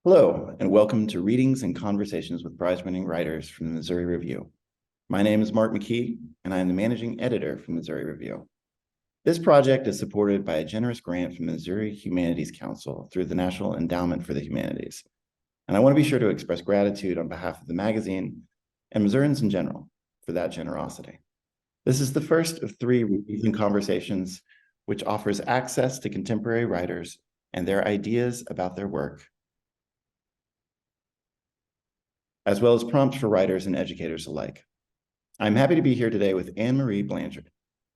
Hello, and welcome to Readings and Conversations with Prize-winning Writers from the Missouri Review. My name is Marc McKee, and I am the managing editor from Missouri Review. This project is supported by a generous grant from the Missouri Humanities Council through the National Endowment for the Humanities. And I want to be sure to express gratitude on behalf of the magazine and Missourians in general for that generosity. This is the first of 3 Readings and Conversations, which offers access to contemporary writers and their ideas about their work, as well as prompts for writers and educators alike. I'm happy to be here today with Ann-Marie Blanchard,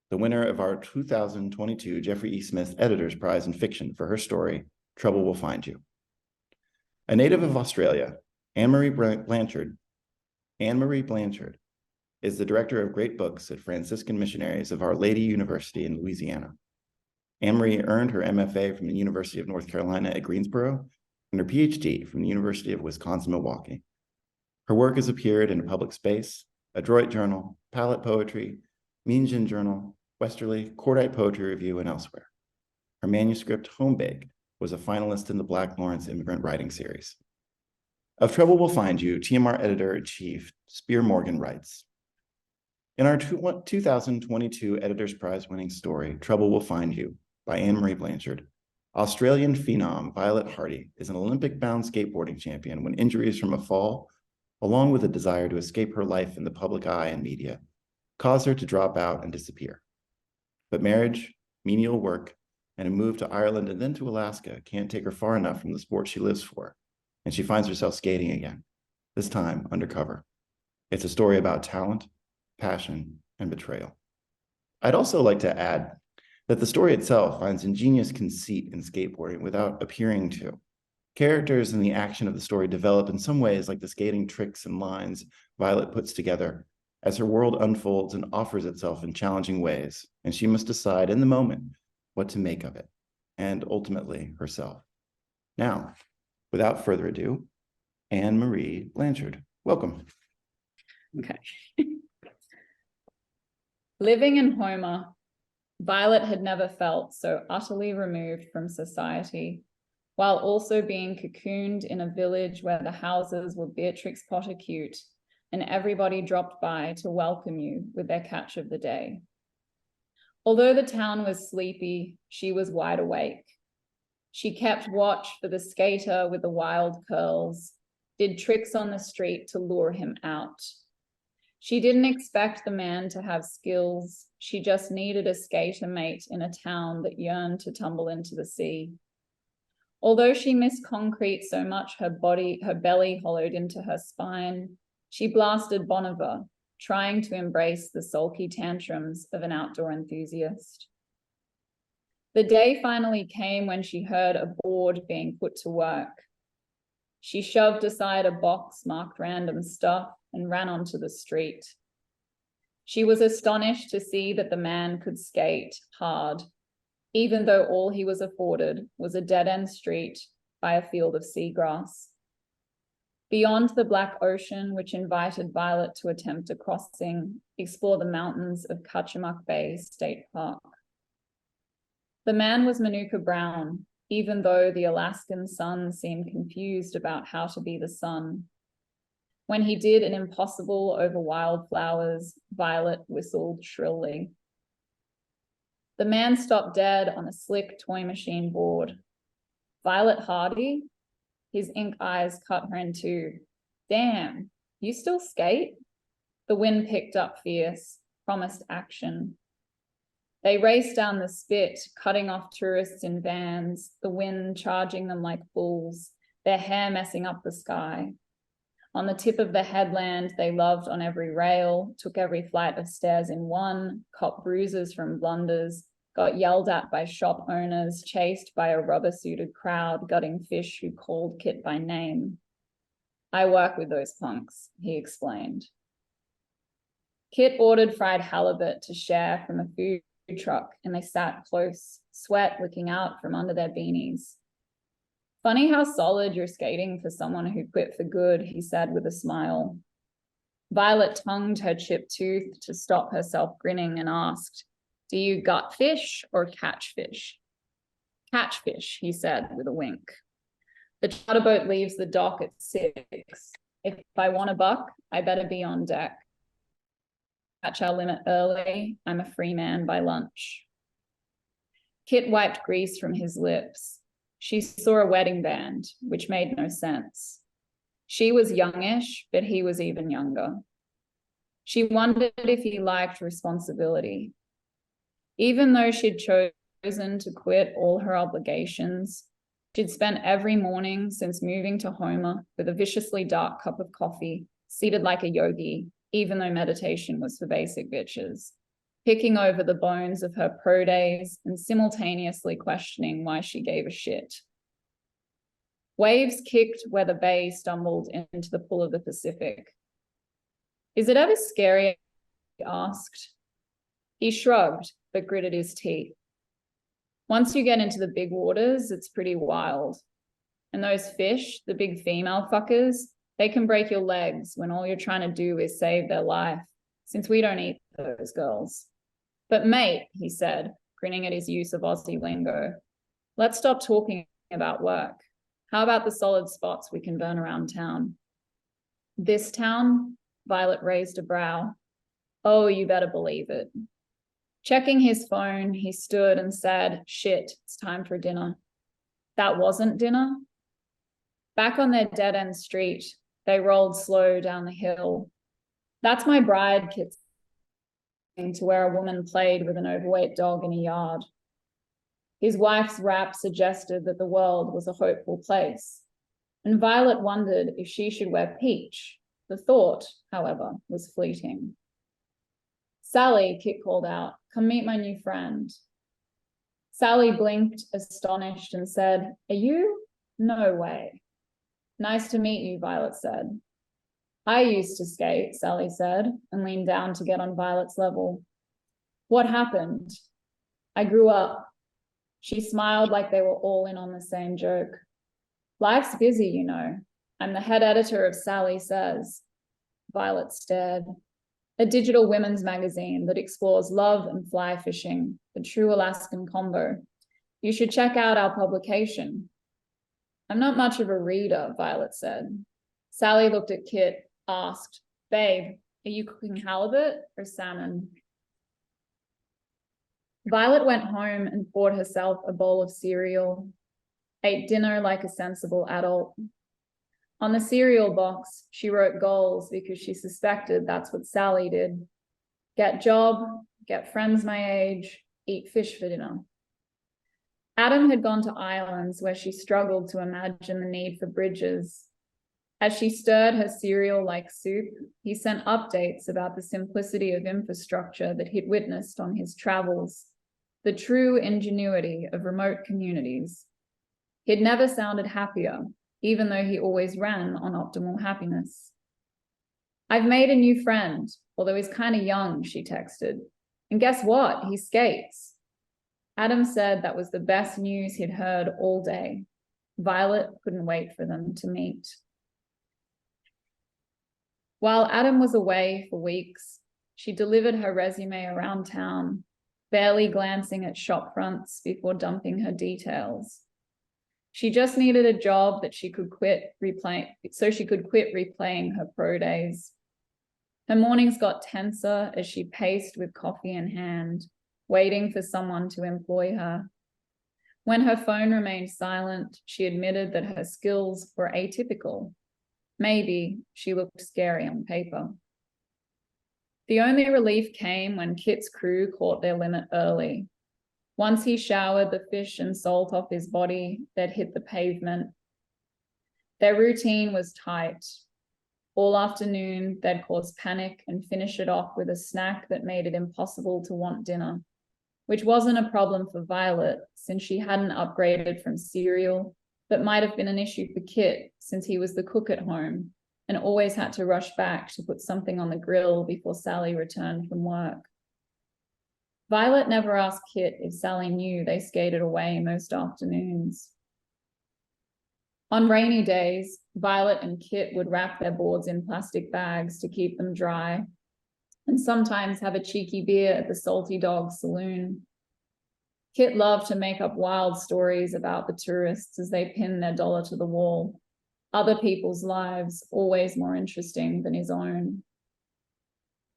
the winner of our 2022 Jeffrey E. Smith Editor's Prize in Fiction for her story, Trouble Will Find You. A native of Australia, Ann-Marie Blanchard is the director of Great Books at Franciscan Missionaries of Our Lady University in Louisiana. Ann-Marie earned her MFA from the University of North Carolina at Greensboro and her PhD from the University of Wisconsin-Milwaukee. Her work has appeared in A Public Space, Adroit Journal, Palette Poetry, Meanjin Journal, Westerly, Cordite Poetry Review, and elsewhere. Her manuscript, Homebake, was a finalist in the Black Lawrence Immigrant Writing Series. Of Trouble Will Find You, TMR Editor-in-Chief Spear Morgan writes, in our 2022 Editor's Prize-winning story, Trouble Will Find You, by Ann-Marie Blanchard, Australian phenom Violet Hardy is an Olympic-bound skateboarding champion when injuries from a fall, along with a desire to escape her life in the public eye and media, cause her to drop out and disappear. But marriage, menial work, and a move to Ireland and then to Alaska can't take her far enough from the sport she lives for, and she finds herself skating again, this time undercover. It's a story about talent, passion, and betrayal. I'd also like to add that the story itself finds ingenious conceit in skateboarding without appearing to. Characters and the action of the story develop in some ways like the skating tricks and lines Violet puts together as her world unfolds and offers itself in challenging ways, and she must decide in the moment what to make of it, and ultimately herself. Now, without further ado, Ann-Marie Blanchard, welcome. Okay. Living in Homer, Violet had never felt so utterly removed from society, while also being cocooned in a village where the houses were Beatrix Potter cute and everybody dropped by to welcome you with their catch of the day. Although the town was sleepy, she was wide awake. She kept watch for the skater with the wild curls, did tricks on the street to lure him out. She didn't expect the man to have skills. She just needed a skater mate in a town that yearned to tumble into the sea. Although she missed concrete so much her belly hollowed into her spine, she blasted Bon Iver, trying to embrace the sulky tantrums of an outdoor enthusiast. The day finally came when she heard a board being put to work. She shoved aside a box marked random stuff and ran onto the street. She was astonished to see that the man could skate hard, even though all he was afforded was a dead-end street by a field of seagrass. Beyond the black ocean, which invited Violet to attempt a crossing, explore the mountains of Kachemak Bay State Park. The man was Manuka Brown, even though the Alaskan sun seemed confused about how to be the sun. When he did an impossible over wildflowers, Violet whistled shrilly. The man stopped dead on a slick toy machine board. Violet Hardy? His ink eyes cut her in two. Damn, you still skate? The wind picked up fierce, promised action. They raced down the spit, cutting off tourists in vans, the wind charging them like bulls, their hair messing up the sky. On the tip of the headland, they loved on every rail, took every flight of stairs in one, copped bruises from blunders, got yelled at by shop owners, chased by a rubber-suited crowd, gutting fish who called Kit by name. I work with those punks, he explained. Kit ordered fried halibut to share from a food truck, and they sat close, sweat wicking out from under their beanies. Funny how solid you're skating for someone who quit for good, he said with a smile. Violet tongued her chipped tooth to stop herself grinning and asked, do you gut fish or catch fish? Catch fish, he said with a wink. The charter boat leaves the dock at 6. If I want a buck, I better be on deck. Catch our limit early. I'm a free man by lunch. Kit wiped grease from his lips. She saw a wedding band, which made no sense. She was youngish, but he was even younger. She wondered if he liked responsibility. Even though she'd chosen to quit all her obligations, she'd spent every morning since moving to Homer with a viciously dark cup of coffee, seated like a yogi, even though meditation was for basic bitches, picking over the bones of her pro days and simultaneously questioning why she gave a shit. Waves kicked where the bay stumbled into the pool of the Pacific. Is it ever scary? He asked. He shrugged, but gritted his teeth. Once you get into the big waters, it's pretty wild. And those fish, the big female fuckers, they can break your legs when all you're trying to do is save their life, since we don't eat those girls. But mate, he said, grinning at his use of Aussie lingo, let's stop talking about work. How about the solid spots we can burn around town? This town? Violet raised a brow. Oh, you better believe it. Checking his phone, he stood and said, shit, it's time for dinner. That wasn't dinner? Back on their dead-end street, they rolled slow down the hill. That's my bride, Kit, to where a woman played with an overweight dog in a yard. His wife's rap suggested that the world was a hopeful place, and Violet wondered if she should wear peach. The thought, however, was fleeting. Sally, Kit called out, come meet my new friend. Sally blinked, astonished, and said, are you? No way. Nice to meet you, Violet said. I used to skate, Sally said, and leaned down to get on Violet's level. What happened? I grew up. She smiled like they were all in on the same joke. Life's busy, you know. I'm the head editor of Sally Says. Violet stared. A digital women's magazine that explores love and fly fishing, the true Alaskan combo. You should check out our publication. I'm not much of a reader, Violet said. Sally looked at Kit, asked, babe, are you cooking halibut or salmon? Violet went home and poured herself a bowl of cereal, ate dinner like a sensible adult. On the cereal box, she wrote goals because she suspected that's what Sally did. Get job, get friends my age, eat fish for dinner. Adam had gone to islands where she struggled to imagine the need for bridges. As she stirred her cereal like soup, he sent updates about the simplicity of infrastructure that he'd witnessed on his travels, the true ingenuity of remote communities. He'd never sounded happier, even though he always ran on optimal happiness. I've made a new friend, although he's kind of young, she texted. And guess what? He skates. Adam said that was the best news he'd heard all day. Violet couldn't wait for them to meet. While Adam was away for weeks, she delivered her resume around town, barely glancing at shop fronts before dumping her details. She just needed a job that she could quit replaying her pro days. Her mornings got tenser as she paced with coffee in hand, waiting for someone to employ her. When her phone remained silent, she admitted that her skills were atypical. Maybe she looked scary on paper. The only relief came when Kit's crew caught their limit early. Once he showered the fish and salt off his body, they'd hit the pavement. Their routine was tight. All afternoon, they'd cause panic and finish it off with a snack that made it impossible to want dinner, which wasn't a problem for Violet since she hadn't upgraded from cereal, but might have been an issue for Kit since he was the cook at home and always had to rush back to put something on the grill before Sally returned from work. Violet never asked Kit if Sally knew they skated away most afternoons. On rainy days, Violet and Kit would wrap their boards in plastic bags to keep them dry, and sometimes have a cheeky beer at the Salty Dog Saloon. Kit loved to make up wild stories about the tourists as they pinned their dollar to the wall. Other people's lives, always more interesting than his own.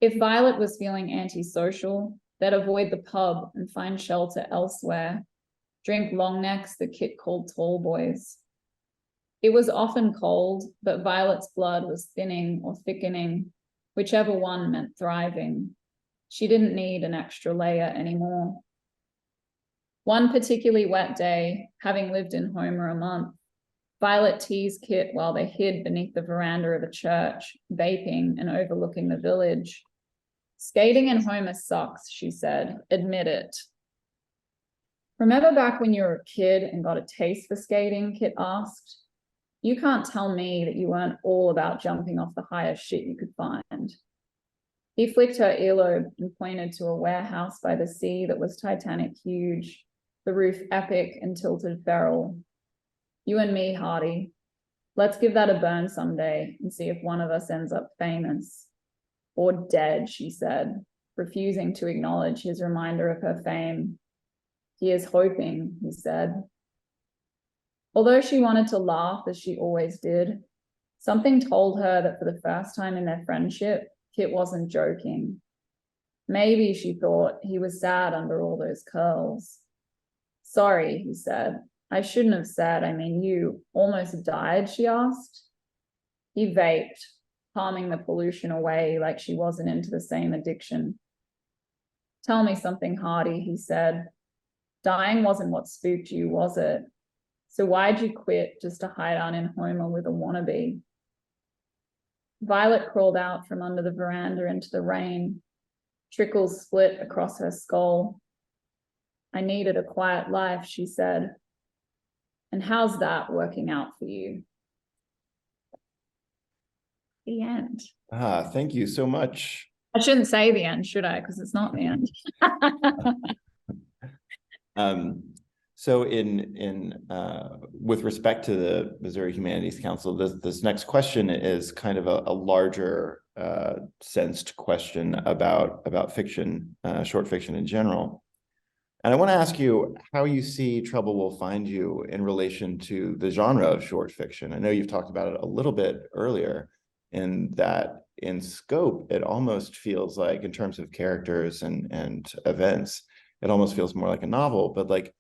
If Violet was feeling antisocial, they'd avoid the pub and find shelter elsewhere, drink long necks that Kit called tall boys. It was often cold, but Violet's blood was thinning or thickening, whichever one meant thriving. She didn't need an extra layer anymore. One particularly wet day, having lived in Homer a month, Violet teased Kit while they hid beneath the veranda of a church, vaping and overlooking the village. Skating in Homer sucks, she said. Admit it. Remember back when you were a kid and got a taste for skating? Kit asked. You can't tell me that you weren't all about jumping off the highest shit you could find. He flicked her earlobe and pointed to a warehouse by the sea that was Titanic huge, the roof epic and tilted feral. You and me, Hardy. Let's give that a burn someday and see if one of us ends up famous. Or dead, she said, refusing to acknowledge his reminder of her fame. He is hoping, he said. Although she wanted to laugh as she always did, something told her that for the first time in their friendship, Kit wasn't joking. Maybe, she thought, he was sad under all those curls. Sorry, he said. I shouldn't have said, I mean, you almost died, she asked. He vaped, palming the pollution away like she wasn't into the same addiction. Tell me something, Hardy, he said. Dying wasn't what spooked you, was it? So why'd you quit just to hide out in Homer with a wannabe? Violet crawled out from under the veranda into the rain. Trickles split across her skull. I needed a quiet life, she said. And how's that working out for you? The end. Thank you so much. I shouldn't say the end, should I? Because it's not the end. So with respect to the Missouri Humanities Council, this next question is kind of a larger sensed question about fiction, short fiction in general. And I want to ask you how you see Trouble Will Find You in relation to the genre of short fiction. I know you've talked about it a little bit earlier, in that in scope, it almost feels like, in terms of characters and events, it almost feels more like a novel. But like,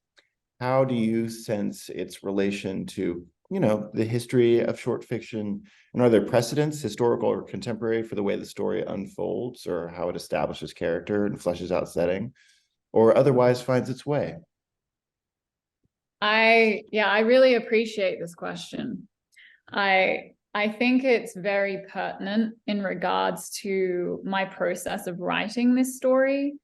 how do you sense its relation to, the history of short fiction? And are there precedents, historical or contemporary, for the way the story unfolds, or how it establishes character and fleshes out setting, or otherwise finds its way? I really appreciate this question. I think it's very pertinent in regards to my process of writing this story,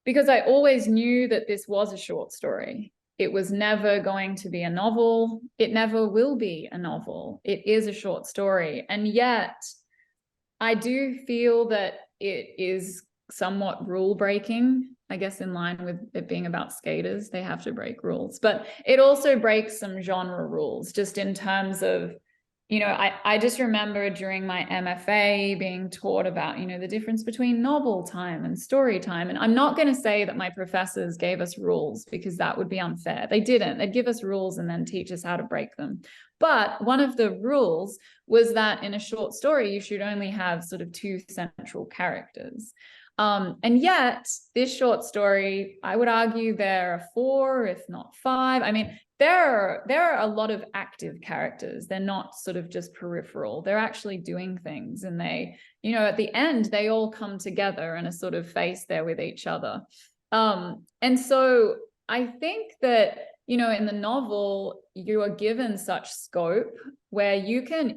because I always knew that this was a short story. It was never going to be a novel. It never will be a novel. It is a short story. And yet I do feel that it is somewhat rule breaking, I guess, in line with it being about skaters. They have to break rules, but it also breaks some genre rules, just in terms of, I just remember during my MFA being taught about, the difference between novel time and story time. And I'm not going to say that my professors gave us rules, because that would be unfair. They didn't. They'd give us rules and then teach us how to break them. But one of the rules was that in a short story, you should only have sort of two central characters. And yet this short story, I would argue there are 4, if not 5. I mean, there are a lot of active characters. They're not sort of just peripheral. They're actually doing things, and they, at the end, they all come together and are sort of faced there with each other. And so I think that, in the novel, you are given such scope where you can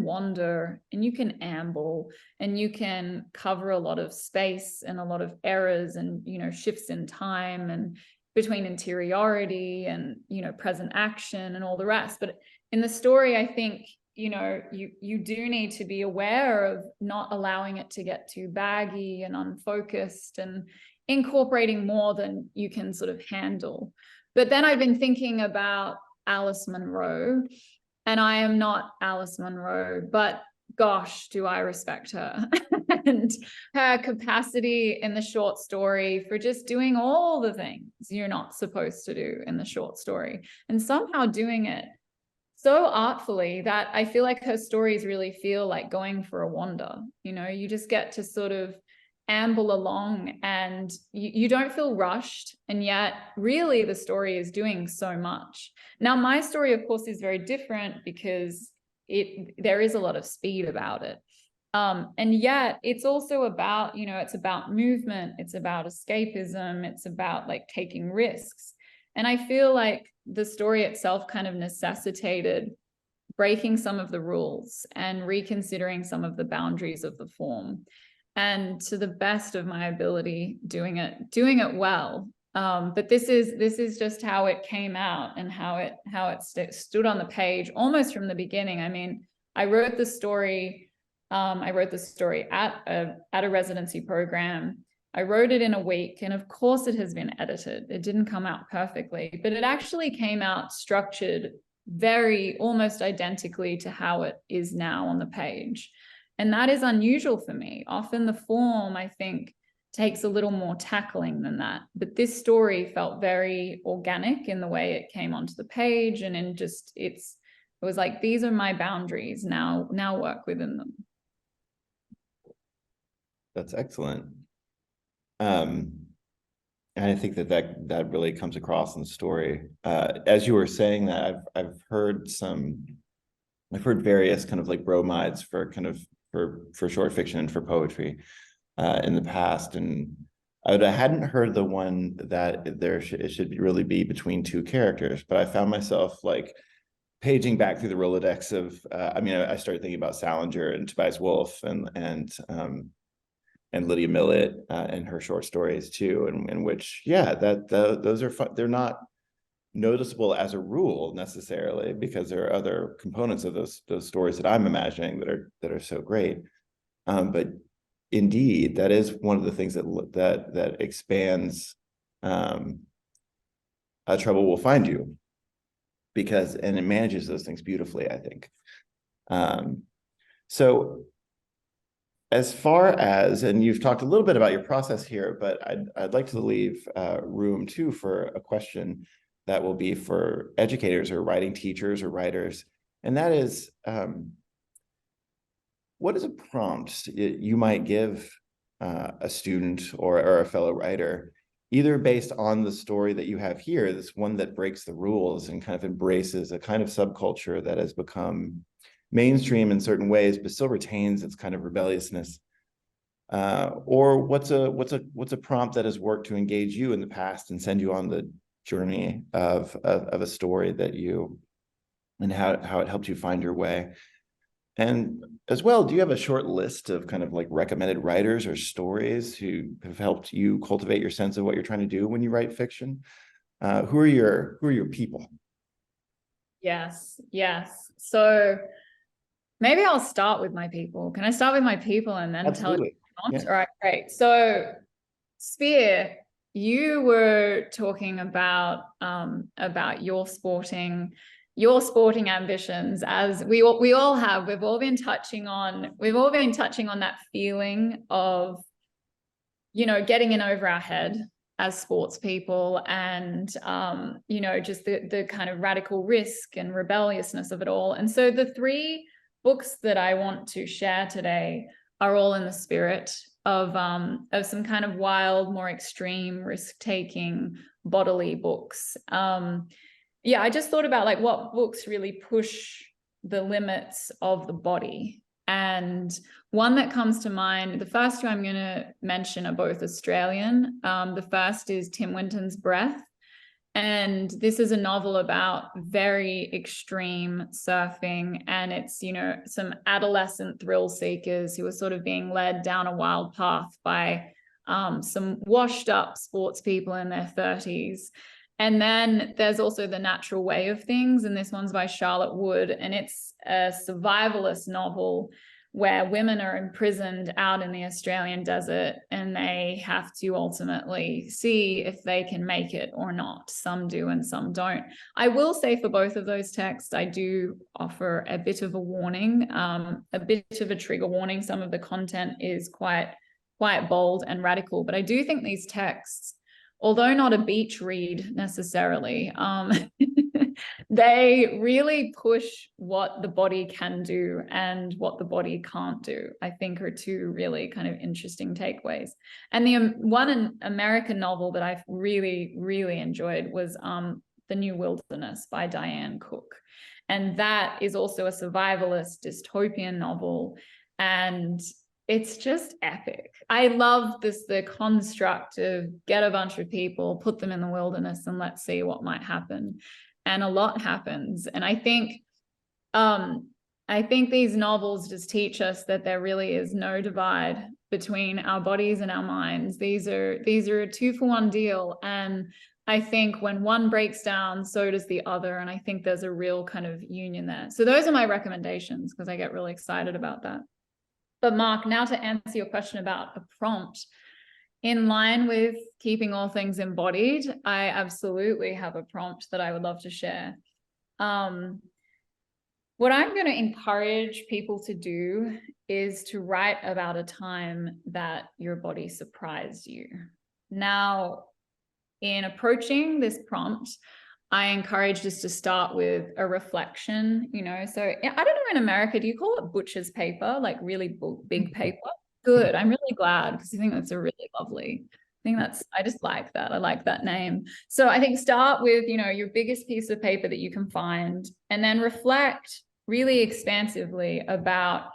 wander and you can amble and you can cover a lot of space and a lot of errors and, shifts in time and between interiority and, present action and all the rest. But in the story, I think, you do need to be aware of not allowing it to get too baggy and unfocused and incorporating more than you can sort of handle. But then I've been thinking about Alice Munro, and I am not Alice Munro, but gosh, do I respect her. and her capacity in the short story for just doing all the things you're not supposed to do in the short story, and somehow doing it so artfully that I feel like her stories really feel like going for a wander. You know, you just get to sort of amble along, and you don't feel rushed, and yet really the story is doing so much. Now, my story, of course, is very different because there is a lot of speed about it. And yet it's also about, you know, it's about movement, it's about escapism, it's about like taking risks. And I feel like the story itself kind of necessitated breaking some of the rules and reconsidering some of the boundaries of the form, and to the best of my ability doing it well. But this is just how it came out and how it stood on the page almost from the beginning. I mean, I wrote the story at a residency program. I wrote it in a week, and of course it has been edited. It didn't come out perfectly, but it actually came out structured very almost identically to how it is now on the page. And that is unusual for me. Often the form, I think, takes a little more tackling than that. But this story felt very organic in the way it came onto the page, and in just it was like, these are my boundaries, now work within them. That's excellent. And I think that really comes across in the story. As you were saying that, I've heard various kind of like bromides for kind of for short fiction and for poetry in the past, and I hadn't heard the one that it should really be between two characters, but I found myself like paging back through the Rolodex of I started thinking about Salinger and Tobias Wolff and Lydia Millett and her short stories too, in which those are fun. They're not noticeable as a rule necessarily, because there are other components of those stories that I'm imagining that are so great. But indeed, that is one of the things that expands Trouble Will Find You, and it manages those things beautifully, I think. So as far as, and you've talked a little bit about your process here, but I'd like to leave room too for a question that will be for educators or writing teachers or writers. And that is, what is a prompt you might give a student or a fellow writer, either based on the story that you have here, this one that breaks the rules and kind of embraces a kind of subculture that has become mainstream in certain ways, but still retains its kind of rebelliousness, or what's a prompt that has worked to engage you in the past and send you on the journey of a story and how it helped you find your way. And as well, do you have a short list of kind of like recommended writers or stories who have helped you cultivate your sense of what you're trying to do when you write fiction? Who are your people? Yes. So maybe I'll start with my people. Can I start with my people and then Absolutely. tell you? Yeah. All right, great. So Spear, you were talking about your sporting ambitions, as we all have. We've all been touching on that feeling of, you know, getting in over our head as sports people, and you know, just the kind of radical risk and rebelliousness of it all. And so the three books that I want to share today are all in the spirit of some kind of wild, more extreme, risk-taking, bodily books. I just thought about like what books really push the limits of the body. And one that comes to mind, the first two I'm going to mention are both Australian. The first is Tim Winton's Breath. And this is a novel about very extreme surfing. And it's, you know, some adolescent thrill seekers who are sort of being led down a wild path by some washed up sports people in their 30s. And then there's also The Natural Way of Things. And this one's by Charlotte Wood. And it's a survivalist novel where women are imprisoned out in the Australian desert and they have to ultimately see if they can make it or not. Some do and some don't. I will say for both of those texts, I do offer a bit of a warning, a bit of a trigger warning. Some of the content is quite bold and radical, but I do think these texts, although not a beach read necessarily, they really push what the body can do and what the body can't do, I think are two really kind of interesting takeaways. And the one American novel that I've really, really enjoyed was The New Wilderness by Diane Cook. And that is also a survivalist dystopian novel. And it's just epic. I love the construct of get a bunch of people, put them in the wilderness, and let's see what might happen. And a lot happens. And I think these novels just teach us that there really is no divide between our bodies and our minds. These are a 2-for-1 deal. And I think when one breaks down, so does the other. And I think there's a real kind of union there. So those are my recommendations, because I get really excited about that. But Mark, now to answer your question about a prompt, in line with keeping all things embodied, I absolutely have a prompt that I would love to share. What I'm going to encourage people to do is to write about a time that your body surprised you. Now, in approaching this prompt, I encourage us to start with a reflection, so I don't know, in America, do you call it butcher's paper, like really big paper? Good. I'm really glad, because I think that's a really lovely thing. I just like that. I like that name. So I think start with, your biggest piece of paper that you can find, and then reflect really expansively about,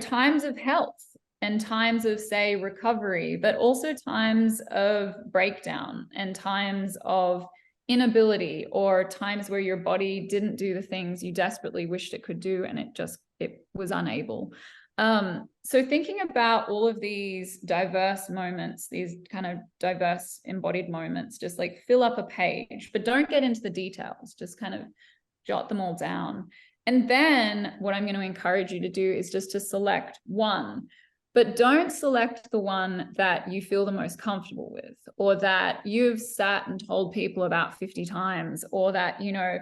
times of health and times of, say, recovery, but also times of breakdown and times of inability, or times where your body didn't do the things you desperately wished it could do and it was unable. So thinking about all of these diverse moments, these kind of diverse embodied moments, just like fill up a page, but don't get into the details, just kind of jot them all down. And then what I'm going to encourage you to do is just to select one, but don't select the one that you feel the most comfortable with, or that you've sat and told people about 50 times, or that,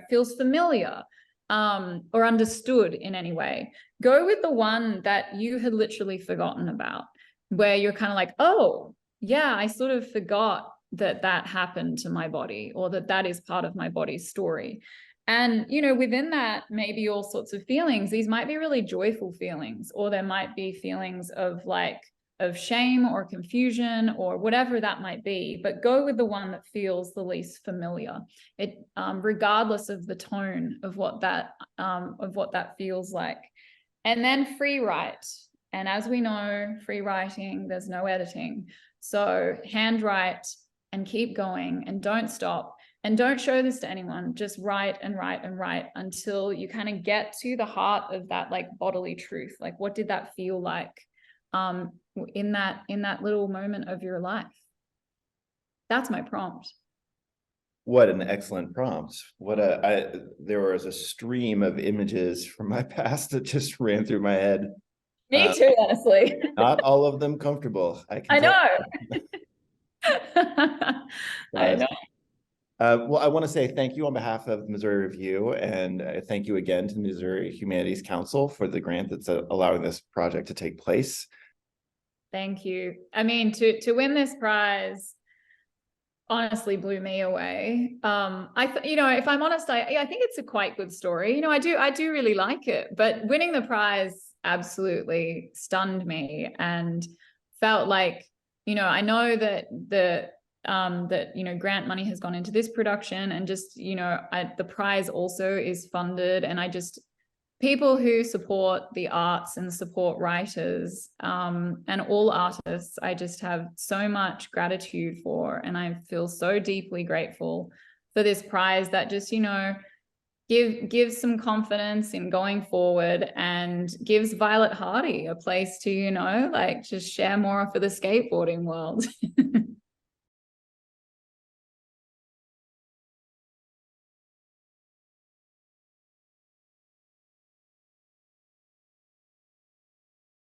feels familiar, or understood in any way. Go with the one that you had literally forgotten about, where you're kind of like, oh, yeah, I sort of forgot that happened to my body, or that is part of my body's story. And, within that, maybe all sorts of feelings. These might be really joyful feelings, or there might be feelings of shame or confusion or whatever that might be, but go with the one that feels the least familiar, regardless of the tone of what that feels like. And then free write. And as we know, free writing, there's no editing. So handwrite and keep going, and don't stop. And don't show this to anyone. Just write and write and write until you kind of get to the heart of that, like, bodily truth. Like, what did that feel like in that little moment of your life? That's my prompt. What an excellent prompt. There was a stream of images from my past that just ran through my head. Me too, honestly. Not all of them comfortable. I know. I know. Well, I want to say thank you on behalf of Missouri Review, and thank you again to Missouri Humanities Council for the grant that's allowing this project to take place. Thank you. I mean, to win this prize honestly blew me away. If I'm honest, I think it's a quite good story. I do really like it, but winning the prize absolutely stunned me, and felt like, I know that grant money has gone into this production, and just, the prize also is funded, and people who support the arts and support writers, and all artists, I just have so much gratitude for, and I feel so deeply grateful for this prize that just, gives some confidence in going forward, and gives Violet Hardy a place to, just share more for the skateboarding world.